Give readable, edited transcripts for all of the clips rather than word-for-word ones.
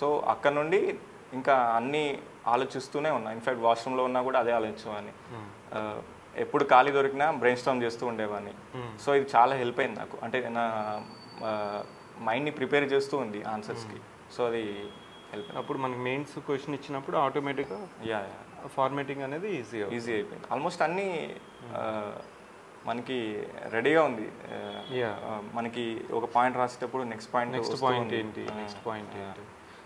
So అక్కడ నుండి ఇంకా అన్నీ ఆలోచిస్తూనే ఉన్నా. ఇన్ఫ్యాక్ట్ వాష్రూమ్లో ఉన్నా కూడా అదే ఆలోచించేవాడిని. ఎప్పుడు ఖాళీ దొరికినా బ్రెయిన్ స్టార్మ్ చేస్తూ ఉండేవాడిని. సో ఇది చాలా హెల్ప్ అయింది నాకు. అంటే నా మైండ్ని ప్రిపేర్ చేస్తూ ఉంది ఆన్సర్స్కి. సో అది హెల్ప్. అప్పుడు మనకి మెయిన్స్ క్వశ్చన్ ఇచ్చినప్పుడు ఆటోమేటిక్గా ఫార్మేటింగ్ అనేది ఈజీ అయిపోయింది. ఆల్మోస్ట్ అన్నీ మనకి రెడీగా ఉంది. మనకి ఒక పాయింట్ రాసేటప్పుడు నెక్స్ట్ పాయింట్ ఏంటి.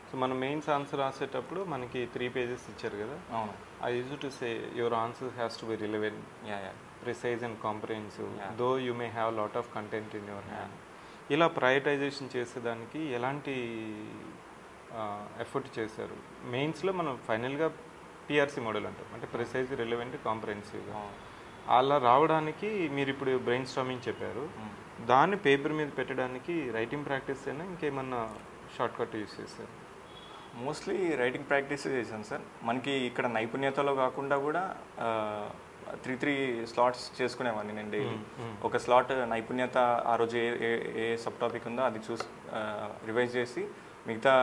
సో మనం మెయిన్స్ ఆన్సర్ రాసేటప్పుడు మనకి 3 pages ఇచ్చారు కదా. అవును. I use to say your answer has to be relevant, precise and comprehensive, though you may have lot of content in your hand. ఇలా ప్రయారిటైజేషన్ చేసేదానికి ఎలాంటి ఎఫర్ట్ చేశారు? మెయిన్స్లో మనం ఫైనల్గా పిఆర్సీ మోడల్ అంటాం, అంటే ప్రిసైజ్, రిలవెంట్, కాంప్రహెన్సివ్గా. అలా రావడానికి మీరు ఇప్పుడు బ్రెయిన్ స్టార్మింగ్ చెప్పారు, దాన్ని పేపర్ మీద పెట్టడానికి రైటింగ్ ప్రాక్టీస్ అయినా ఇంకేమన్నా షార్ట్ కట్ యూస్ చేశారు? మోస్ట్లీ రైటింగ్ ప్రాక్టీస్ చేశాను సార్. మనకి ఇక్కడ నైపుణ్యతలో కాకుండా కూడా 3 స్లాట్స్ చేసుకునేవాడిని నేను డైలీ. ఒక స్లాట్ నైపుణ్యత, ఆ రోజు ఏ సబ్ టాపిక్ ఉందో అది రివైజ్ చేసి మిగతా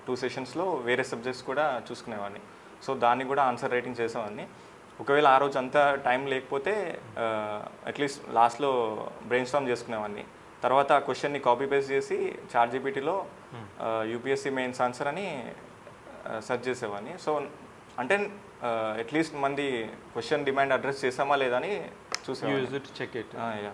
2 సెషన్స్లో వేరే సబ్జెక్ట్స్ కూడా చూసుకునేవాడిని. సో దాన్ని కూడా ఆన్సర్ రైటింగ్ చేసేవాడిని. ఒకవేళ ఆ రోజు అంతా టైం లేకపోతే అట్లీస్ట్ లాస్ట్లో బ్రెయిన్ స్టార్మ్ చేసుకునేవాడిని. తర్వాత ఆ క్వశ్చన్ని కాపీ పేస్ట్ చేసి చాట్‌జీపీటీలో యూపీఎస్సీ మెయిన్స్ ఆన్సర్ అని సెర్చ్ చేసేవాడిని. సో అంటే అట్లీస్ట్ మంది క్వశ్చన్ డిమాండ్ అడ్రస్ చేసామా లేదా అని చూసేవాడిని. Check it. యా.